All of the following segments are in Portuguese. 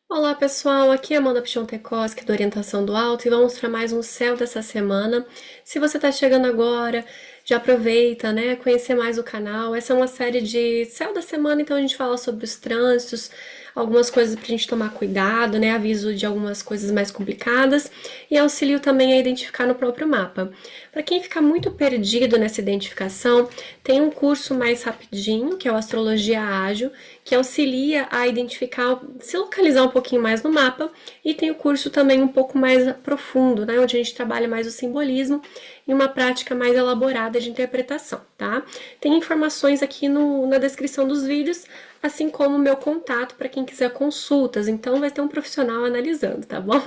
Olá pessoal, aqui é Amanda Pichontekoski do Orientação do Alto e vamos para mais um céu dessa semana. Se você está chegando agora, já aproveita, né, conhecer mais o canal. Essa é uma série de céu da semana, então a gente fala sobre os trânsitos, algumas coisas para a gente tomar cuidado, né, aviso de algumas coisas mais complicadas e auxilio também a identificar no próprio mapa. Para quem fica muito perdido nessa identificação, tem um curso mais rapidinho, que é o Astrologia Ágil, que auxilia a identificar, se localizar um pouquinho mais no mapa, e tem o curso também um pouco mais profundo, né, onde a gente trabalha mais o simbolismo e uma prática mais elaborada de interpretação, tá? Tem informações aqui na descrição dos vídeos, assim como o meu contato para quem quiser consultas, então vai ter um profissional analisando, tá bom?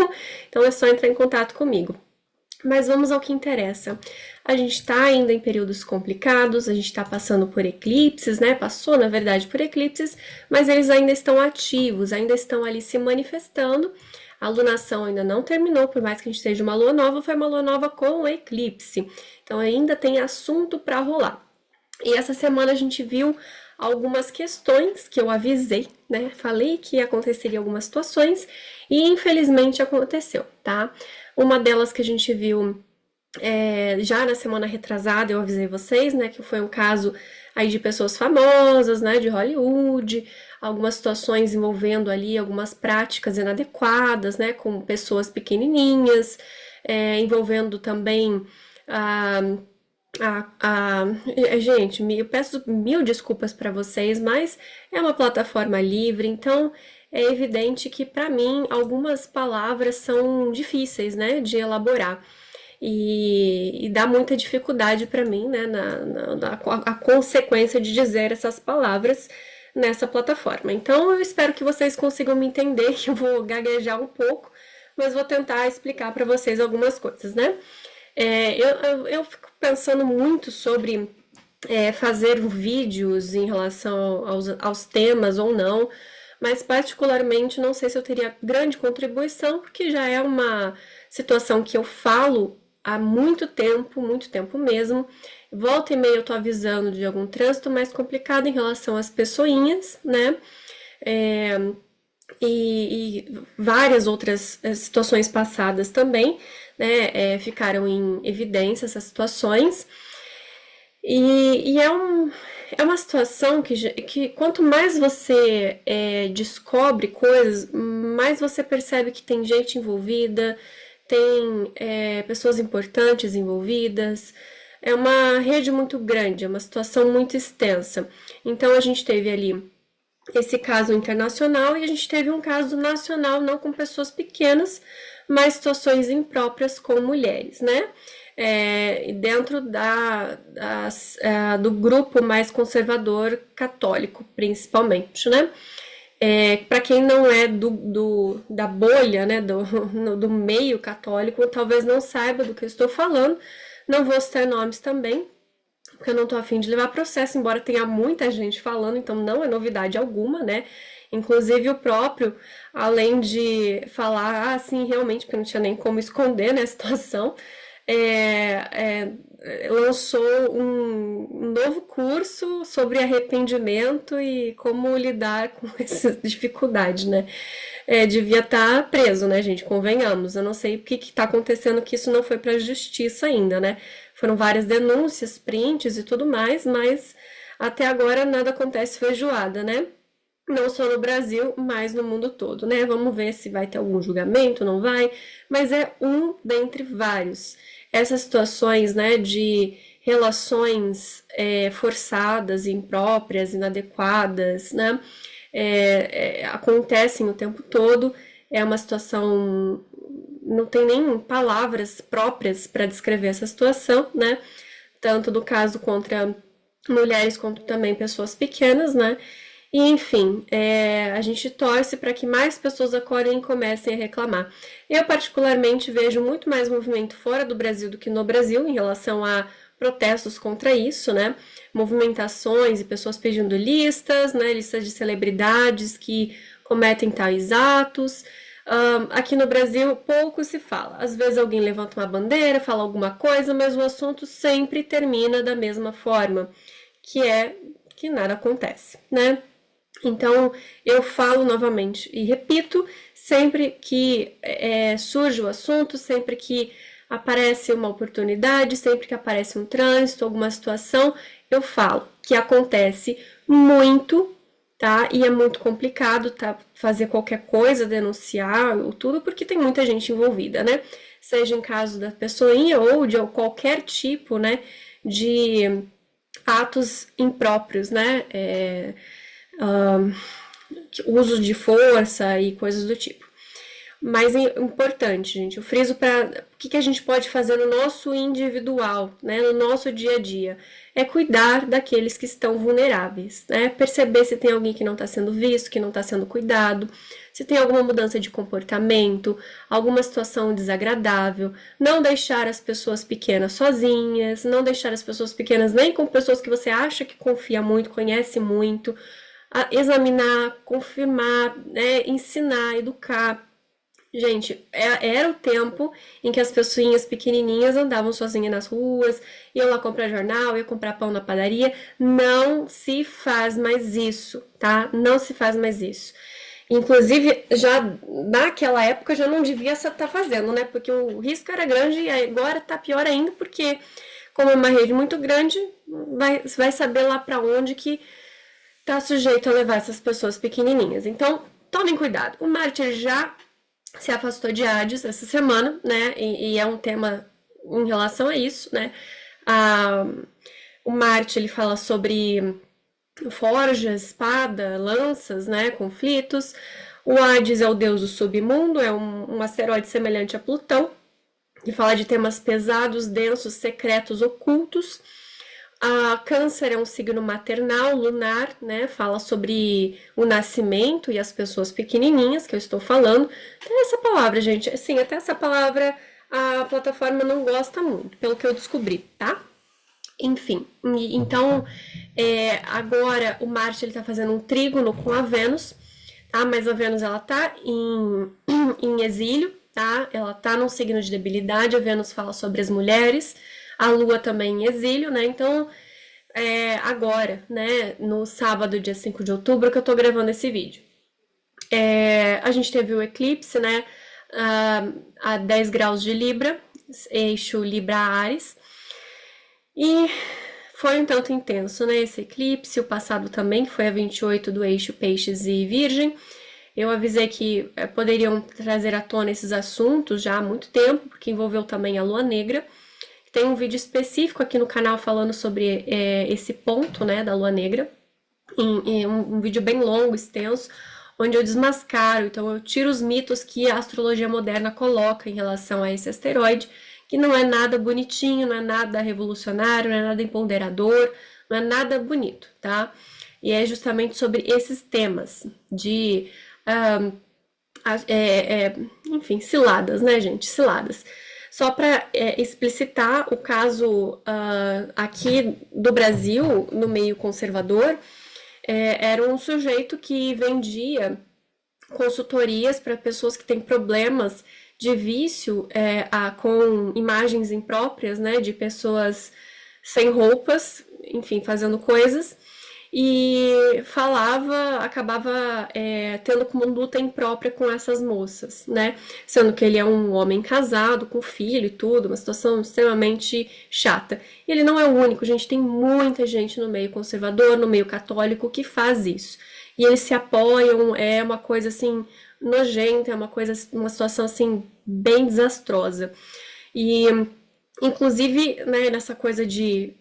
Então é só entrar em contato comigo. Mas vamos ao que interessa. A gente está ainda em períodos complicados, a gente está passando por eclipses, né? Passou, na verdade, por eclipses, mas eles ainda estão ativos, ainda estão ali se manifestando. A lunação ainda não terminou, por mais que a gente esteja uma lua nova, foi uma lua nova com eclipse. Então ainda tem assunto para rolar. E essa semana a gente viu algumas questões que eu avisei, né? Falei que aconteceria algumas situações e infelizmente aconteceu, tá? Uma delas que a gente viu já na semana retrasada, eu avisei vocês, né, que foi um caso aí de pessoas famosas, né, de Hollywood, algumas situações envolvendo ali algumas práticas inadequadas, né, com pessoas pequenininhas, envolvendo também a gente, eu peço mil desculpas para vocês, mas é uma plataforma livre, então é evidente que para mim algumas palavras são difíceis, né, de elaborar e dá muita dificuldade para mim, né, a consequência de dizer essas palavras nessa plataforma. Então eu espero que vocês consigam me entender, que eu vou gaguejar um pouco, mas vou tentar explicar para vocês algumas coisas, né? Eu fico pensando muito sobre fazer vídeos em relação aos temas ou não, mas particularmente não sei se eu teria grande contribuição, porque já é uma situação que eu falo há muito tempo mesmo. Volta e meia eu tô avisando de algum trânsito mais complicado em relação às pessoinhas, né? É, e várias outras situações passadas também, né, ficaram em evidência essas situações. É uma situação que quanto mais você descobre coisas, mais você percebe que tem gente envolvida, tem pessoas importantes envolvidas. É uma rede muito grande, é uma situação muito extensa. Então a gente teve ali esse caso internacional e a gente teve um caso nacional, não com pessoas pequenas, mas situações impróprias com mulheres, né? Dentro do grupo mais conservador católico, principalmente, né? Para quem não é da bolha, né, do meio católico, talvez não saiba do que eu estou falando. Não vou citar nomes também, porque eu não tô afim de levar processo, embora tenha muita gente falando, então não é novidade alguma, né? Inclusive o próprio, além de falar, sim, realmente, porque não tinha nem como esconder, né, a situação, lançou um novo curso sobre arrependimento e como lidar com essas dificuldades, né? Devia estar preso, né, gente? Convenhamos. Eu não sei o que está acontecendo que isso não foi para a justiça ainda, né? Foram várias denúncias, prints e tudo mais, mas até agora nada acontece feijoada, né? Não só no Brasil, mas no mundo todo, né? Vamos ver se vai ter algum julgamento, não vai, mas é um dentre vários. Essas situações, né, de relações forçadas, impróprias, inadequadas, né, acontecem o tempo todo. É uma situação, não tem nem palavras próprias para descrever essa situação, né? Tanto do caso contra mulheres quanto também pessoas pequenas, né? E, enfim, a gente torce para que mais pessoas acordem e comecem a reclamar. Eu, particularmente, vejo muito mais movimento fora do Brasil do que no Brasil em relação a protestos contra isso, né? Movimentações e pessoas pedindo listas, né? Listas de celebridades que cometem tais atos. Aqui no Brasil, pouco se fala. Às vezes alguém levanta uma bandeira, fala alguma coisa, mas o assunto sempre termina da mesma forma, que é que nada acontece, né? Então, eu falo novamente e repito, sempre que surge o assunto, sempre que aparece uma oportunidade, sempre que aparece um trânsito, alguma situação, eu falo que acontece muito, tá? E é muito complicado, tá? Fazer qualquer coisa, denunciar ou tudo, porque tem muita gente envolvida, né? Seja em caso da pessoinha ou de qualquer tipo, né? De atos impróprios, né? Uso de força e coisas do tipo. Mas é importante, gente, eu friso para o que a gente pode fazer no nosso individual, né, no nosso dia a dia. É cuidar daqueles que estão vulneráveis, né? Perceber se tem alguém que não está sendo visto, que não está sendo cuidado, se tem alguma mudança de comportamento, alguma situação desagradável, não deixar as pessoas pequenas sozinhas, não deixar as pessoas pequenas nem com pessoas que você acha que confia muito, conhece muito, examinar, confirmar, né, ensinar, educar. Gente, era o tempo em que as pessoinhas pequenininhas andavam sozinhas nas ruas, iam lá comprar jornal, iam comprar pão na padaria. Não se faz mais isso, tá? Não se faz mais isso. Inclusive, já naquela época já não devia estar fazendo, né? Porque o risco era grande e agora tá pior ainda, porque como é uma rede muito grande, vai saber lá para onde que tá sujeito a levar essas pessoas pequenininhas. Então, tomem cuidado. O mártir já se afastou de Hades essa semana, né? E é um tema em relação a isso, né? O Marte ele fala sobre forjas, espada, lanças, né? Conflitos. O Hades é o deus do submundo, é um asteroide semelhante a Plutão, que fala de temas pesados, densos, secretos, ocultos. A Câncer é um signo maternal, lunar, né? Fala sobre o nascimento e as pessoas pequenininhas, que eu estou falando. Tem essa palavra, gente. Assim, até essa palavra a plataforma não gosta muito, pelo que eu descobri, tá? Enfim, então agora o Marte ele tá fazendo um trígono com a Vênus, tá? Mas a Vênus ela tá em exílio, tá? Ela tá num signo de debilidade. A Vênus fala sobre as mulheres, a Lua também em exílio, né? Então, agora, né, no sábado, dia 5 de outubro, que eu tô gravando esse vídeo. A gente teve o eclipse, né, a 10 graus de Libra, eixo Libra-Áries, e foi um tanto intenso, né, esse eclipse. O passado também, que foi a 28 do eixo Peixes e Virgem. Eu avisei que poderiam trazer à tona esses assuntos já há muito tempo, porque envolveu também a Lua Negra. Tem um vídeo específico aqui no canal falando sobre esse ponto, né, da Lua Negra. Um vídeo bem longo, extenso, onde eu desmascaro, então eu tiro os mitos que a astrologia moderna coloca em relação a esse asteroide, que não é nada bonitinho, não é nada revolucionário, não é nada empoderador, não é nada bonito, tá? E é justamente sobre esses temas de, enfim, ciladas, né, gente? Ciladas. Só para explicitar o caso aqui do Brasil, no meio conservador, era um sujeito que vendia consultorias para pessoas que têm problemas de vício com imagens impróprias, né, de pessoas sem roupas, enfim, fazendo coisas, e acabava tendo conduta imprópria com essas moças, né? Sendo que ele é um homem casado, com filho e tudo, uma situação extremamente chata. E ele não é o único, gente, tem muita gente no meio conservador, no meio católico, que faz isso. E eles se apoiam, é uma coisa assim nojenta, é uma situação assim bem desastrosa. E inclusive, né, nessa coisa de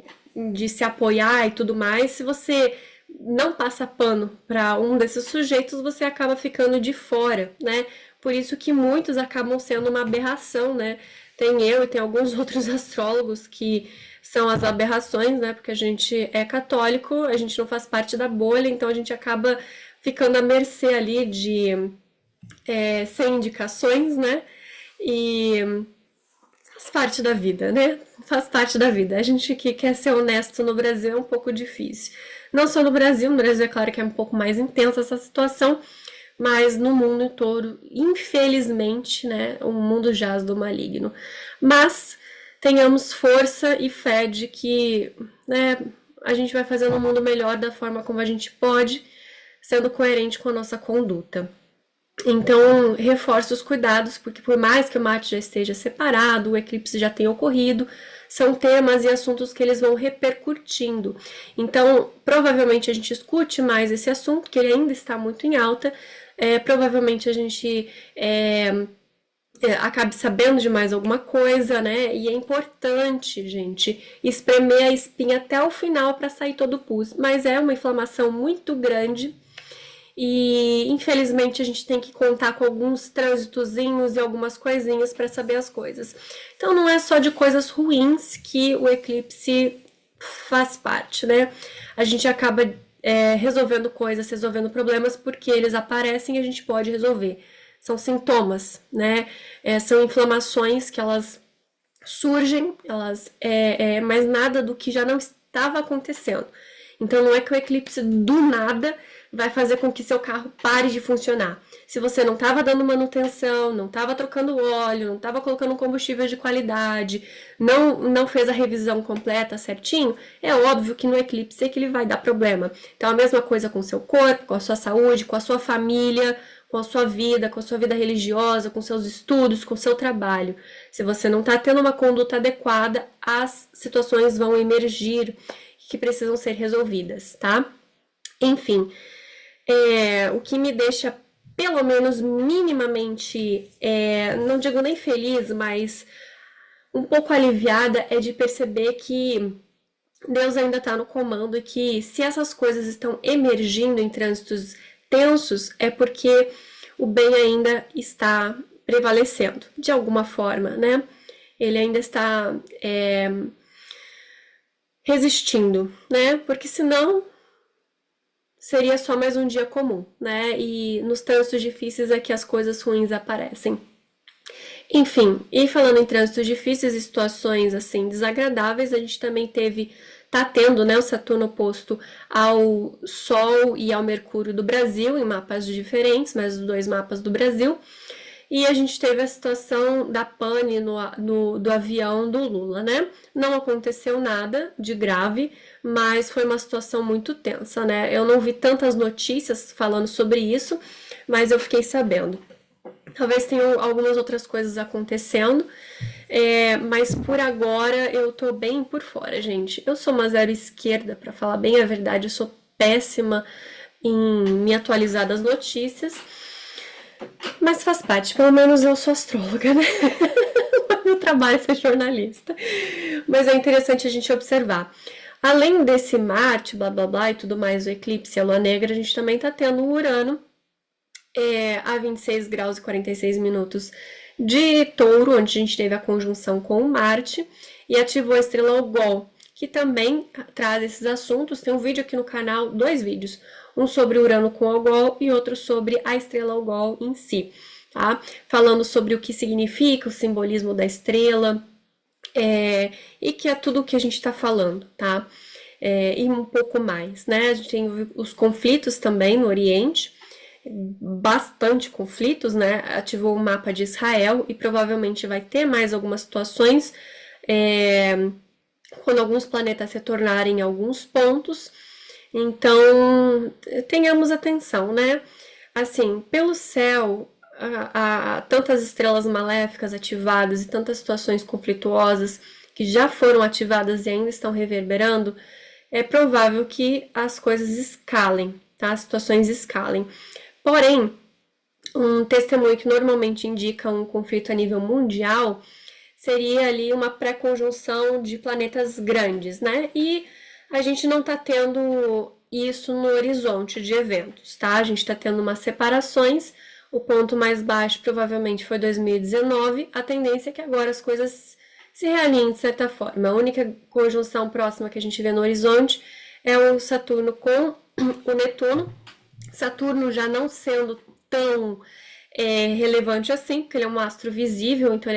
se apoiar e tudo mais, se você não passa pano para um desses sujeitos, você acaba ficando de fora, né? Por isso que muitos acabam sendo uma aberração, né? Tem eu e tem alguns outros astrólogos que são as aberrações, né? Porque a gente é católico, a gente não faz parte da bolha, então a gente acaba ficando à mercê ali de sem indicações, né? E faz parte da vida, né? Faz parte da vida. A gente que quer ser honesto no Brasil é um pouco difícil. Não só no Brasil é claro que é um pouco mais intensa essa situação, mas no mundo todo, infelizmente, né, o mundo jaz do maligno. Mas tenhamos força e fé de que, né, a gente vai fazendo um mundo melhor da forma como a gente pode, sendo coerente com a nossa conduta. Então, reforço os cuidados, porque por mais que o Marte já esteja separado, o eclipse já tenha ocorrido, são temas e assuntos que eles vão repercutindo. Então, provavelmente a gente escute mais esse assunto, que ele ainda está muito em alta, provavelmente a gente acabe sabendo de mais alguma coisa, né? E é importante, gente, espremer a espinha até o final para sair todo o pus. Mas é uma inflamação muito grande e, infelizmente, a gente tem que contar com alguns trânsitozinhos e algumas coisinhas para saber as coisas. Então, não é só de coisas ruins que o eclipse faz parte, né? A gente acaba resolvendo coisas, resolvendo problemas, porque eles aparecem e a gente pode resolver. São sintomas, né? São inflamações que elas surgem, mas nada do que já não estava acontecendo. Então não é que o eclipse do nada vai fazer com que seu carro pare de funcionar. Se você não estava dando manutenção, não estava trocando óleo, não estava colocando um combustível de qualidade, não fez a revisão completa certinho, é óbvio que no eclipse é que ele vai dar problema. Então a mesma coisa com o seu corpo, com a sua saúde, com a sua família, com a sua vida religiosa, com seus estudos, com o seu trabalho. Se você não está tendo uma conduta adequada, as situações vão emergir que precisam ser resolvidas, tá? Enfim, o que me deixa pelo menos minimamente, não digo nem feliz, mas um pouco aliviada é de perceber que Deus ainda está no comando e que se essas coisas estão emergindo em trânsitos tensos, é porque o bem ainda está prevalecendo, de alguma forma, né? Ele ainda está resistindo, né? Porque senão seria só mais um dia comum, né? E nos trânsitos difíceis é que as coisas ruins aparecem. Enfim, e falando em trânsitos difíceis e situações assim desagradáveis, a gente também tá tendo, né, o Saturno oposto ao Sol e ao Mercúrio do Brasil, em mapas diferentes, mas os dois mapas do Brasil. E a gente teve a situação da pane do avião do Lula, né? Não aconteceu nada de grave, mas foi uma situação muito tensa, né? Eu não vi tantas notícias falando sobre isso, mas eu fiquei sabendo. Talvez tenham algumas outras coisas acontecendo, mas por agora eu tô bem por fora, gente. Eu sou uma zero esquerda, pra falar bem a verdade, eu sou péssima em me atualizar das notícias, mas faz parte, pelo menos eu sou astróloga, né? Meu trabalho é ser jornalista. Mas é interessante a gente observar. Além desse Marte, blá blá blá e tudo mais, o eclipse e a lua negra, a gente também tá tendo o Urano a 26 graus e 46 minutos de Touro, onde a gente teve a conjunção com o Marte, e ativou a estrela Algol, que também traz esses assuntos. Tem um vídeo aqui no canal, 2 vídeos, um sobre Urano com Algol e outro sobre a estrela Algol em si, tá? Falando sobre o que significa o simbolismo da estrela, e que é tudo o que a gente está falando, tá? E um pouco mais, né? A gente tem os conflitos também no Oriente, bastante conflitos, né? Ativou o mapa de Israel e provavelmente vai ter mais algumas situações quando alguns planetas retornarem em alguns pontos. Então, tenhamos atenção, né? Assim, pelo céu, tantas estrelas maléficas ativadas e tantas situações conflituosas que já foram ativadas e ainda estão reverberando, é provável que as coisas escalem, tá? As situações escalem. Porém, um testemunho que normalmente indica um conflito a nível mundial seria ali uma pré-conjunção de planetas grandes, né? E a gente não tá tendo isso no horizonte de eventos, tá? A gente tá tendo umas separações, o ponto mais baixo provavelmente foi 2019, a tendência é que agora as coisas se realinhem de certa forma. A única conjunção próxima que a gente vê no horizonte é o Saturno com o Netuno, Saturno já não sendo tão relevante assim, porque ele é um astro visível, então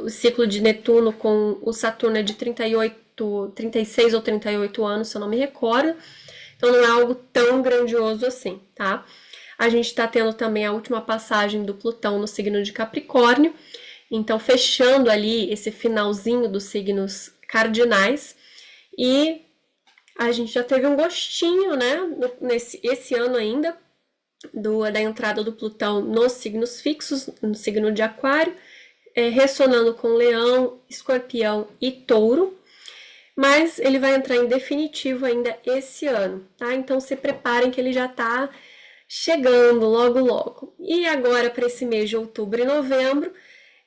o ciclo de Netuno com o Saturno é de 36 ou 38 anos, se eu não me recordo, então não é algo tão grandioso assim, tá? A gente está tendo também a última passagem do Plutão no signo de Capricórnio, então fechando ali esse finalzinho dos signos cardinais, e a gente já teve um gostinho, né, esse ano ainda, da entrada do Plutão nos signos fixos, no signo de Aquário, ressonando com Leão, Escorpião e Touro, mas ele vai entrar em definitivo ainda esse ano, tá? Então se preparem que ele já tá chegando logo logo. E agora para esse mês de outubro e novembro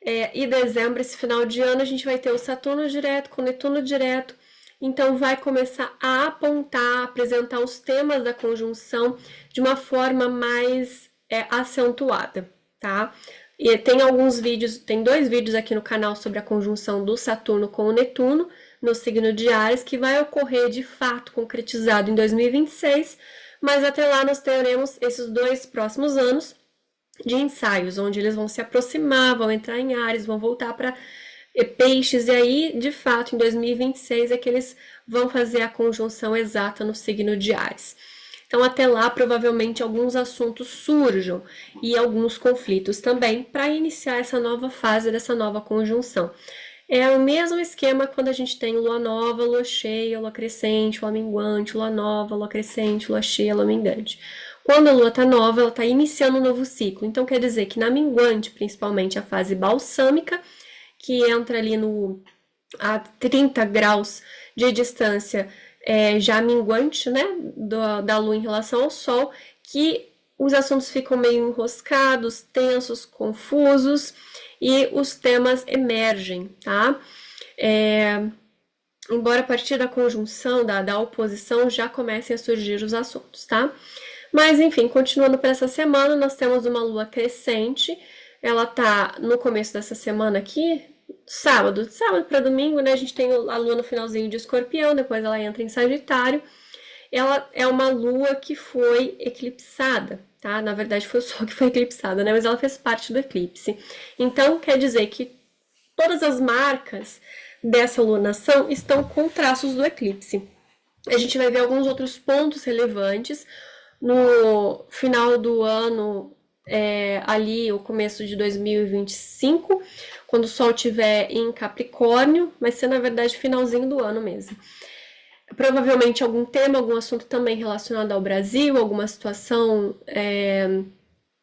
e dezembro, esse final de ano, a gente vai ter o Saturno direto com Netuno direto, então vai começar a apontar, apresentar os temas da conjunção de uma forma mais acentuada, tá? E tem alguns vídeos, tem 2 vídeos aqui no canal sobre a conjunção do Saturno com o Netuno no signo de Áries, que vai ocorrer de fato concretizado em 2026, mas até lá nós teremos esses 2 próximos anos de ensaios, onde eles vão se aproximar, vão entrar em Áries, vão voltar para Peixes, e aí, de fato, em 2026 é que eles vão fazer a conjunção exata no signo de Áries. Então, até lá, provavelmente, alguns assuntos surjam e alguns conflitos também para iniciar essa nova fase dessa nova conjunção. É o mesmo esquema quando a gente tem lua nova, lua cheia, lua crescente, lua minguante, lua nova, lua crescente, lua cheia, lua minguante. Quando a lua está nova, ela está iniciando um novo ciclo. Então, quer dizer que na minguante, principalmente a fase balsâmica, que entra ali a 30 graus de distância, já minguante, né, da Lua em relação ao Sol, que os assuntos ficam meio enroscados, tensos, confusos, e os temas emergem, tá? Embora a partir da conjunção, da oposição, já comecem a surgir os assuntos, tá? Mas, enfim, continuando para essa semana, nós temos uma lua crescente, ela tá no começo dessa semana aqui, sábado para domingo, né? A gente tem a lua no finalzinho de Escorpião, depois ela entra em Sagitário. Ela é uma lua que foi eclipsada, tá? Na verdade, foi o Sol que foi eclipsada, né? Mas ela fez parte do eclipse. Então, quer dizer que todas as marcas dessa lunação estão com traços do eclipse. A gente vai ver alguns outros pontos relevantes. No final do ano, ali o começo de 2025, quando o Sol estiver em Capricórnio, vai ser na verdade finalzinho do ano mesmo. Provavelmente algum tema, algum assunto também relacionado ao Brasil, alguma situação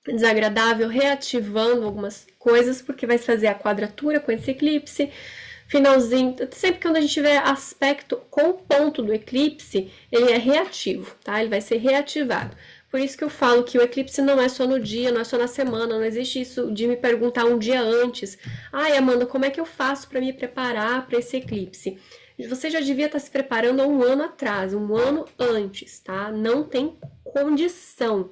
desagradável, reativando algumas coisas, porque vai fazer a quadratura com esse eclipse. Finalzinho, sempre que a gente tiver aspecto com o ponto do eclipse, ele é reativo, tá? Ele vai ser reativado. Por isso que eu falo que o eclipse não é só no dia, não é só na semana, não existe isso de me perguntar um dia antes. Ai, Amanda, como é que eu faço para me preparar para esse eclipse? Você já devia estar se preparando há um ano atrás, um ano antes, tá? Não tem condição.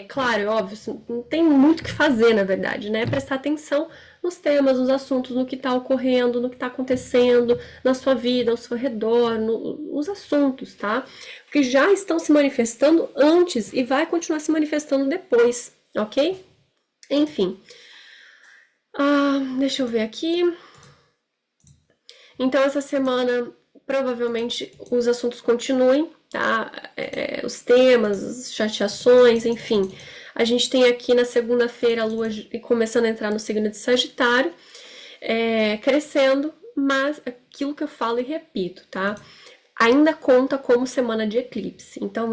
Claro, é óbvio, não tem muito o que fazer, na verdade, né? Prestar atenção nos temas, nos assuntos, no que está ocorrendo, no que está acontecendo na sua vida, ao seu redor, nos assuntos, tá? Porque já estão se manifestando antes e vai continuar se manifestando depois, ok? Enfim. Deixa eu ver aqui. Então, essa semana, provavelmente, os assuntos continuem, tá? Os temas, as chateações, enfim. A gente tem aqui na segunda-feira a Lua começando a entrar no signo de Sagitário, crescendo, mas aquilo que eu falo e repito, tá? Ainda conta como semana de eclipse. Então,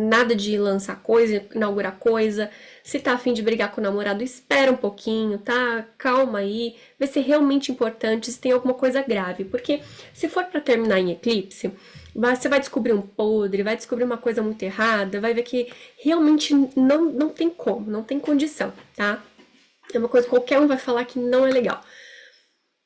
nada de lançar coisa, inaugurar coisa. Se tá a fim de brigar com o namorado, espera um pouquinho, tá? Calma aí, vê se é realmente importante, se tem alguma coisa grave. Porque se for para terminar em eclipse, você vai descobrir um podre, vai descobrir uma coisa muito errada, vai ver que realmente não tem como, não tem condição, tá? É uma coisa que qualquer um vai falar que não é legal.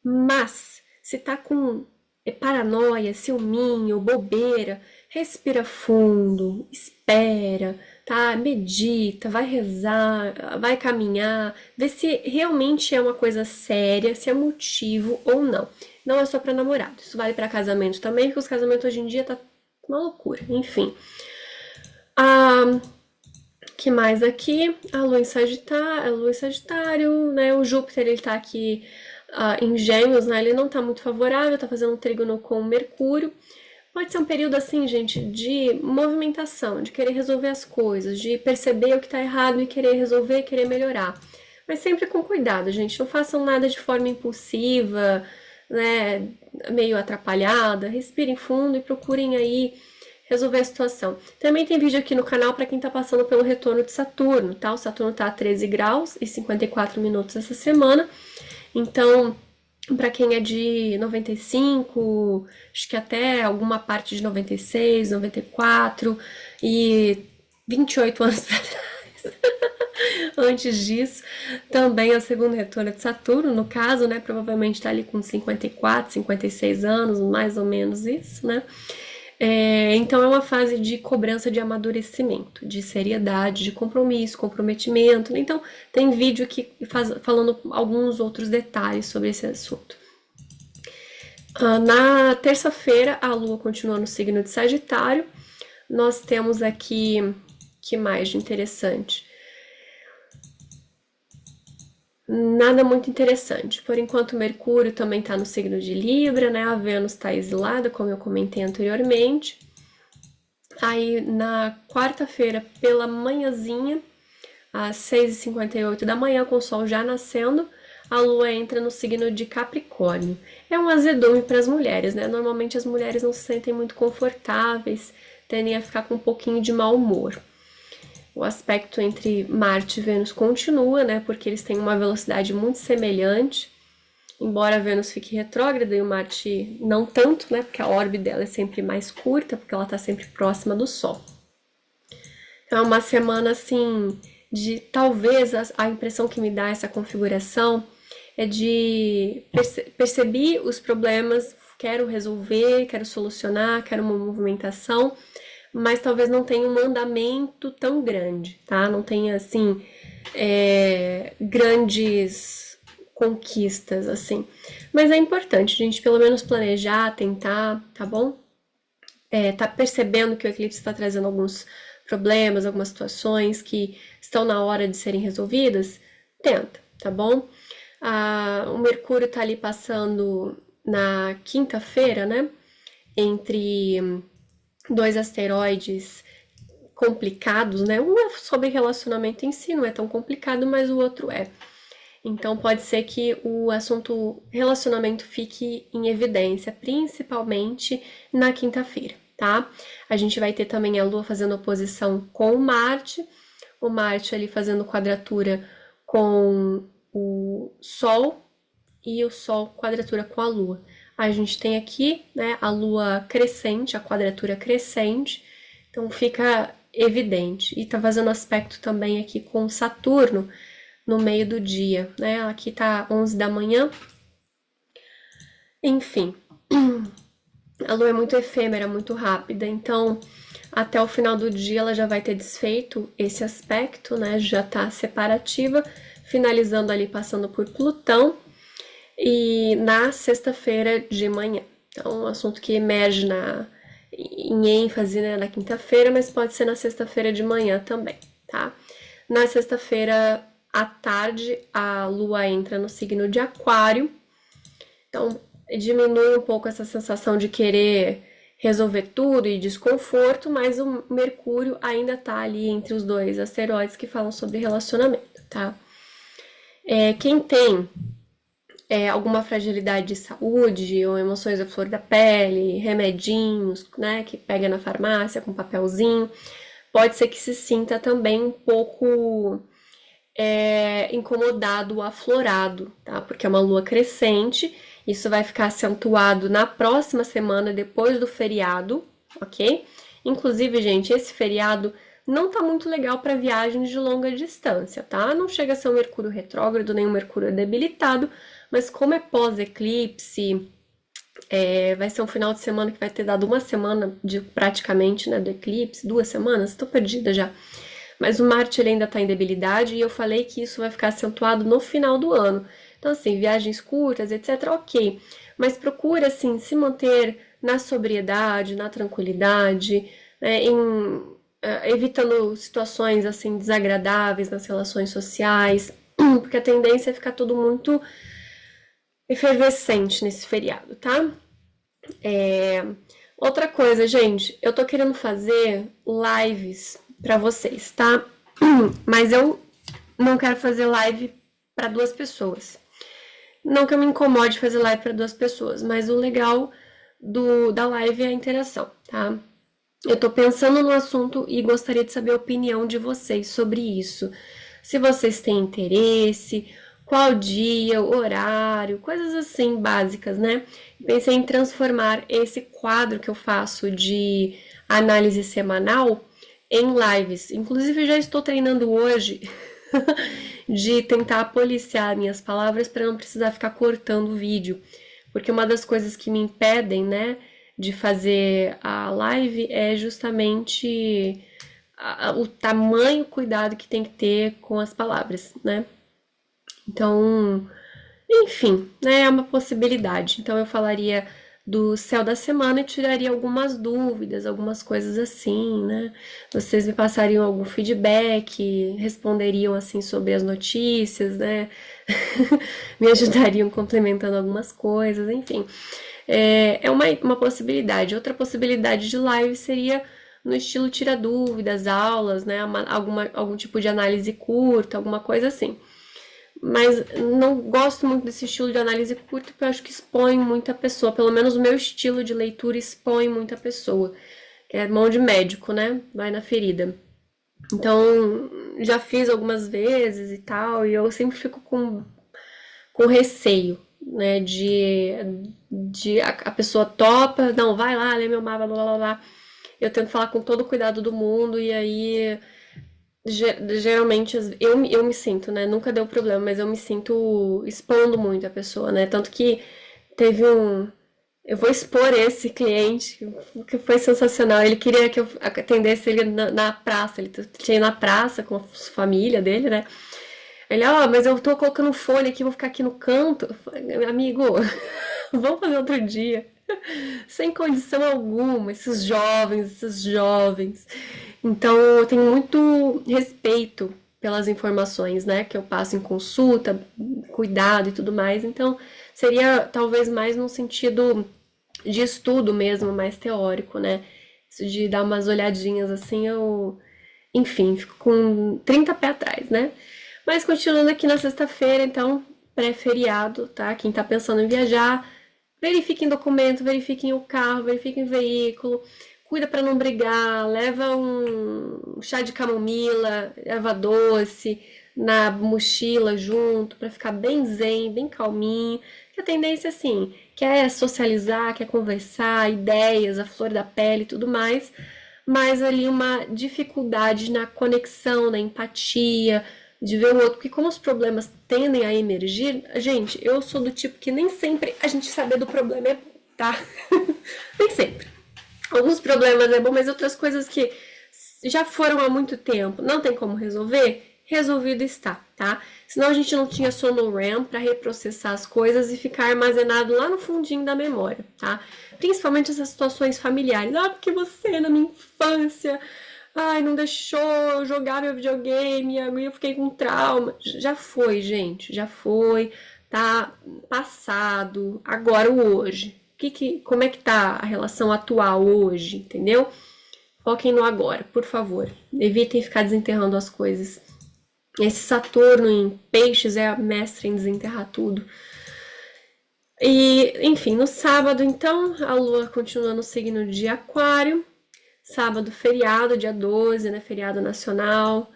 Mas, se tá com paranoia, ciúminho, bobeira, respira fundo, espera, tá? Medita, vai rezar, vai caminhar, vê se realmente é uma coisa séria, se é motivo ou não. Não é só para namorado, isso vale para casamento também, porque os casamentos hoje em dia tá uma loucura, enfim. Que mais aqui? A Lua em Sagitário, né? O Júpiter, ele tá aqui em Gêmeos, né? Ele não tá muito favorável, tá fazendo um trígono com o Mercúrio. Pode ser um período assim, gente, de movimentação, de querer resolver as coisas, de perceber o que tá errado e querer resolver, querer melhorar. Mas sempre com cuidado, gente. Não façam nada de forma impulsiva, né? Meio atrapalhada. Respirem fundo e procurem aí resolver a situação. Também tem vídeo aqui no canal para quem está passando pelo retorno de Saturno, tá? O Saturno está a 13 graus e 54 minutos essa semana. Então, para quem é de 95, acho que até alguma parte de 96, 94 e 28 anos para trás. Antes disso, também é o segundo retorno de Saturno, no caso, né? Provavelmente está ali com 54, 56 anos, mais ou menos isso, né? Então é uma fase de cobrança de amadurecimento, de seriedade, de compromisso, comprometimento. Então tem vídeo aqui falando alguns outros detalhes sobre esse assunto. Na terça-feira, a Lua continua no signo de Sagitário. Nós temos aqui, que mais de interessante? Nada muito interessante. Por enquanto, Mercúrio também está no signo de Libra, né? A Vênus está exilada, como eu comentei anteriormente. Aí, na quarta-feira, pela manhãzinha, às 6h58 da manhã, com o Sol já nascendo, a Lua entra no signo de Capricórnio. É um azedume para as mulheres, né? Normalmente as mulheres não se sentem muito confortáveis, tendem a ficar com um pouquinho de mau humor. O aspecto entre Marte e Vênus continua, né? Porque eles têm uma velocidade muito semelhante. Embora a Vênus fique retrógrada e o Marte não tanto, né? Porque a órbita dela é sempre mais curta, porque ela está sempre próxima do Sol. Então é uma semana assim de talvez a impressão que me dá essa configuração é de perceber os problemas, quero resolver, quero solucionar, quero uma movimentação, mas talvez não tenha um andamento tão grande, tá? Não tenha, assim, grandes conquistas, assim. Mas é importante a gente pelo menos planejar, tentar, tá bom? Tá percebendo que o eclipse está trazendo alguns problemas, algumas situações que estão na hora de serem resolvidas? Tenta, tá bom? O Mercúrio tá ali passando na quinta-feira, né? Entre dois asteroides complicados, né? Um é sobre relacionamento em si, não é tão complicado, mas o outro é. Então pode ser que o assunto relacionamento fique em evidência, principalmente na quinta-feira, tá? A gente vai ter também a Lua fazendo oposição com o Marte ali fazendo quadratura com o Sol e o Sol quadratura com a Lua. A gente tem aqui, né, a Lua crescente, a quadratura crescente, então fica evidente. E tá fazendo aspecto também aqui com Saturno no meio do dia, né? Aqui tá 11 da manhã. Enfim, a Lua é muito efêmera, muito rápida, então até o final do dia ela já vai ter desfeito esse aspecto, né? Já tá separativa, finalizando ali, passando por Plutão. E na sexta-feira de manhã. Então, um assunto que emerge em ênfase, né, na quinta-feira, mas pode ser na sexta-feira de manhã também, tá? Na sexta-feira à tarde, a Lua entra no signo de Aquário. Então, diminui um pouco essa sensação de querer resolver tudo e desconforto, mas o Mercúrio ainda tá ali entre os dois asteroides que falam sobre relacionamento, tá? Quem tem alguma fragilidade de saúde ou emoções à flor da pele, remedinhos, né, que pega na farmácia com papelzinho, pode ser que se sinta também um pouco incomodado, aflorado, tá? Porque é uma lua crescente, isso vai ficar acentuado na próxima semana, depois do feriado, ok? Inclusive, gente, esse feriado não tá muito legal para viagens de longa distância, tá? Não chega a ser um Mercúrio retrógrado, nem um Mercúrio debilitado, mas como é pós-eclipse, vai ser um final de semana que vai ter dado uma semana de praticamente, né, do eclipse, 2 semanas, tô perdida já. Mas o Marte ele ainda tá em debilidade e eu falei que isso vai ficar acentuado no final do ano. Então, assim, viagens curtas, etc, ok. Mas procura, assim, se manter na sobriedade, na tranquilidade, né, evitando situações, assim, desagradáveis nas relações sociais, porque a tendência é ficar tudo muito efervescente nesse feriado, tá? Outra coisa, gente, eu tô querendo fazer lives pra vocês, tá? Mas eu não quero fazer live pra 2 pessoas. Não que eu me incomode fazer live pra 2 pessoas, mas o legal da live é a interação, tá? Eu tô pensando no assunto e gostaria de saber a opinião de vocês sobre isso. Se vocês têm interesse, qual dia, horário, coisas assim básicas, né? Pensei em transformar esse quadro que eu faço de análise semanal em lives. Inclusive, já estou treinando hoje de tentar policiar minhas palavras para não precisar ficar cortando o vídeo. Porque uma das coisas que me impedem, né, de fazer a live é justamente o tamanho cuidado que tem que ter com as palavras, né? Então, enfim, né, é uma possibilidade. Então eu falaria do céu da semana e tiraria algumas dúvidas, algumas coisas assim, né? Vocês me passariam algum feedback, responderiam assim sobre as notícias, né? Me ajudariam complementando algumas coisas, enfim. É uma possibilidade. Outra possibilidade de live seria no estilo tira dúvidas, aulas, né? Algum tipo de análise curta, alguma coisa assim. Mas não gosto muito desse estilo de análise curta porque eu acho que expõe muita pessoa. Pelo menos o meu estilo de leitura expõe muita pessoa. Que é mão de médico, né? Vai na ferida. Então, já fiz algumas vezes e tal, e eu sempre fico com receio, né? De a pessoa topa, não, vai lá, lê meu mapa, blá blá blá. Eu tento falar com todo o cuidado do mundo, e aí geralmente eu me sinto, né? Nunca deu problema, mas eu me sinto expondo muito a pessoa, né? Tanto que teve um. Eu vou expor esse cliente, que foi sensacional. Ele queria que eu atendesse ele na praça. Ele tinha ido na praça com a família dele, né? Ele, ó, mas eu tô colocando um fone aqui, vou ficar aqui no canto. Eu falei, amigo, vamos fazer outro dia. Sem condição alguma, esses jovens, esses jovens. Então, eu tenho muito respeito pelas informações, né, que eu passo em consulta, cuidado e tudo mais. Então, seria talvez mais no sentido de estudo mesmo, mais teórico, né? Isso de dar umas olhadinhas assim, enfim, fico com 30 pés atrás, né? Mas continuando aqui na sexta-feira, então, pré-feriado, tá? Quem tá pensando em viajar, verifiquem documento, verifiquem o carro, verifiquem o veículo, cuida para não brigar, leva um chá de camomila, erva doce na mochila junto para ficar bem zen, bem calminho. Que a tendência assim, quer socializar, quer conversar, ideias, a flor da pele e tudo mais, mas ali uma dificuldade na conexão, na empatia, de ver o outro, porque como os problemas tendem a emergir, gente, eu sou do tipo que nem sempre a gente saber do problema é bom, tá? Nem sempre. Alguns problemas é bom, mas outras coisas que já foram há muito tempo, não tem como resolver, resolvido está, tá? Senão a gente não tinha sono RAM para reprocessar as coisas e ficar armazenado lá no fundinho da memória, tá? Principalmente essas situações familiares. Ah, porque você na minha infância, ai, não deixou eu jogar meu videogame, e eu fiquei com trauma. Já foi, gente, já foi, tá passado, agora o hoje. Como é que tá a relação atual hoje, entendeu? Foquem no agora, por favor. Evitem ficar desenterrando as coisas. Esse Saturno em peixes é a mestra em desenterrar tudo. E, enfim, no sábado, então, a lua continua no signo de Aquário. Sábado, feriado, dia 12, né? Feriado nacional.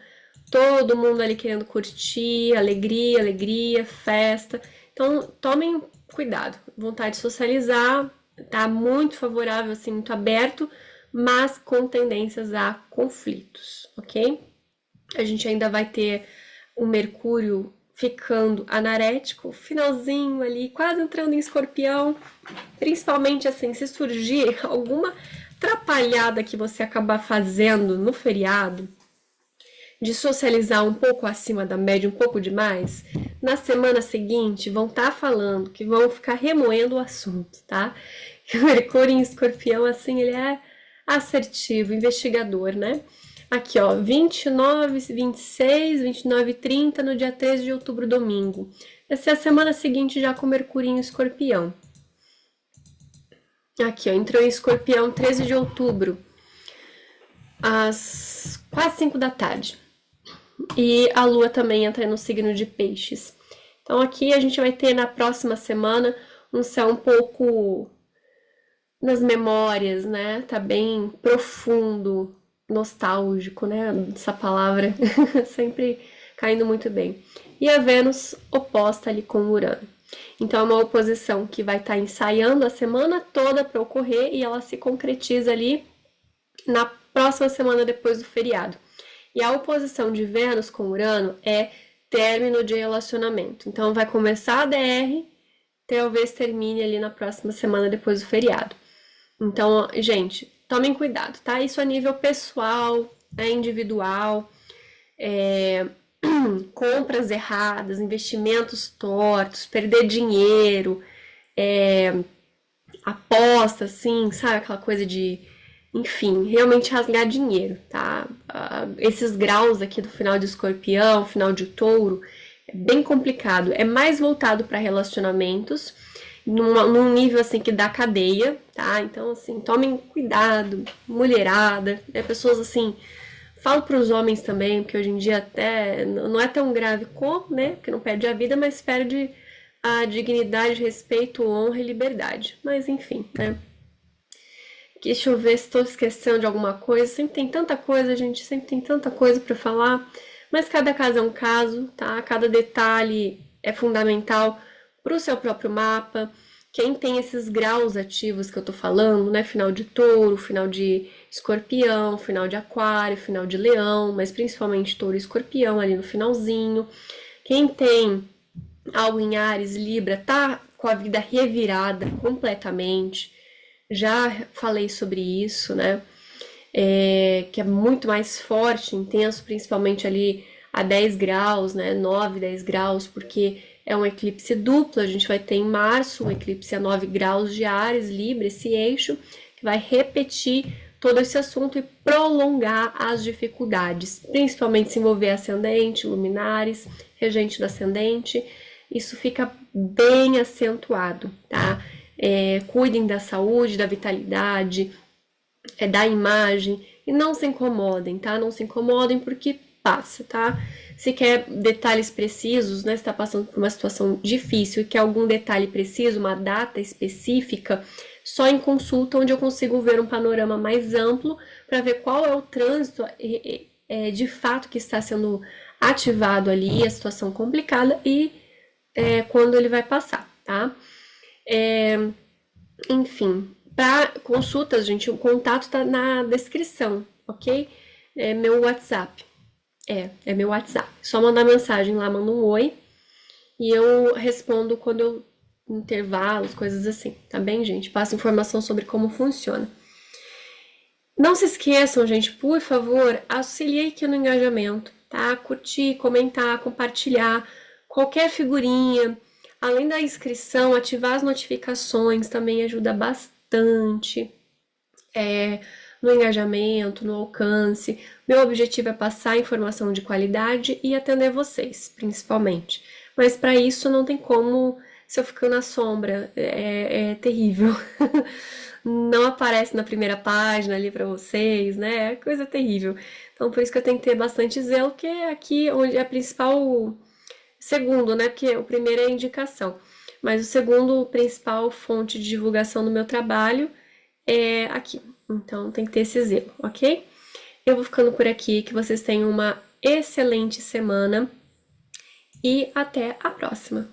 Todo mundo ali querendo curtir, alegria, alegria, festa. Então, tomem cuidado. Vontade de socializar, tá muito favorável, assim, muito aberto, mas com tendências a conflitos, ok? A gente ainda vai ter o Mercúrio ficando anarético, finalzinho ali, quase entrando em Escorpião. Principalmente assim, se surgir alguma atrapalhada que você acabar fazendo no feriado, de socializar um pouco acima da média, um pouco demais, na semana seguinte vão estar falando que vão ficar remoendo o assunto, tá? O Mercúrio em Escorpião, assim, ele é assertivo, investigador, né? Aqui, ó, 29, 26, 29 e 30 no dia 13 de outubro, domingo. Essa é a semana seguinte já com Mercúrio em Escorpião. Aqui, ó, entrou em Escorpião 13 de outubro, às quase 5 da tarde. E a Lua também entra no signo de Peixes. Então aqui a gente vai ter na próxima semana um céu um pouco nas memórias, né? Tá bem profundo, nostálgico, né? Essa palavra sempre caindo muito bem. E a Vênus oposta ali com Urano. Então é uma oposição que vai estar ensaiando a semana toda para ocorrer e ela se concretiza ali na próxima semana depois do feriado. E a oposição de Vênus com Urano é término de relacionamento. Então vai começar a DR, talvez termine ali na próxima semana depois do feriado. Então, gente, tomem cuidado, tá? Isso a nível pessoal, individual, compras erradas, investimentos tortos, perder dinheiro, aposta, assim, sabe? Aquela coisa de, enfim, realmente rasgar dinheiro, tá? Esses graus aqui do final de Escorpião, final de Touro, é bem complicado. É mais voltado para relacionamentos, num nível assim que dá cadeia, tá? Então, assim, tomem cuidado, mulherada, né? Pessoas assim. Falo para os homens também, porque hoje em dia até não é tão grave como, né? Porque não perde a vida, mas perde a dignidade, respeito, honra e liberdade. Mas enfim, né? Deixa eu ver se estou esquecendo de alguma coisa. Sempre tem tanta coisa, gente, sempre tem tanta coisa para falar. Mas cada caso é um caso, tá? Cada detalhe é fundamental para o seu próprio mapa. Quem tem esses graus ativos que eu tô falando, né? Final de Touro, final de Escorpião, final de Aquário, final de Leão, mas principalmente Touro e Escorpião ali no finalzinho. Quem tem algo em Áries, Libra, tá com a vida revirada completamente. Já falei sobre isso, né? Que é muito mais forte, intenso, principalmente ali a 10 graus, né? 9, 10 graus, porque é um eclipse duplo. A gente vai ter em março um eclipse a 9 graus de Áries, Libra, esse eixo, que vai repetir todo esse assunto e prolongar as dificuldades, principalmente se envolver ascendente, luminares, regente do ascendente. Isso fica bem acentuado, tá? Cuidem da saúde, da vitalidade, da imagem e não se incomodem, tá? Não se incomodem porque passa, tá? Se quer detalhes precisos, né? Se tá passando por uma situação difícil e quer algum detalhe preciso, uma data específica, só em consulta onde eu consigo ver um panorama mais amplo para ver qual é o trânsito de fato que está sendo ativado ali, a situação complicada e quando ele vai passar, tá? Enfim, para consultas, gente, o contato tá na descrição, ok? É meu WhatsApp. É meu WhatsApp. Só mandar mensagem lá, manda um oi e eu respondo quando eu intervalos, coisas assim, tá bem, gente? Passo informação sobre como funciona. Não se esqueçam, gente, por favor, auxiliei aqui no engajamento, tá? Curtir, comentar, compartilhar qualquer figurinha. Além da inscrição, ativar as notificações também ajuda bastante no engajamento, no alcance. Meu objetivo é passar informação de qualidade e atender vocês, principalmente. Mas para isso não tem como se eu ficar na sombra, é terrível. Não aparece na primeira página ali para vocês, né? É coisa terrível. Então por isso que eu tenho que ter bastante zelo, que é aqui onde é a principal. Segundo, né? Porque o primeiro é a indicação. Mas o segundo principal fonte de divulgação do meu trabalho é aqui. Então tem que ter esse zelo, ok? Eu vou ficando por aqui. Que vocês tenham uma excelente semana e até a próxima.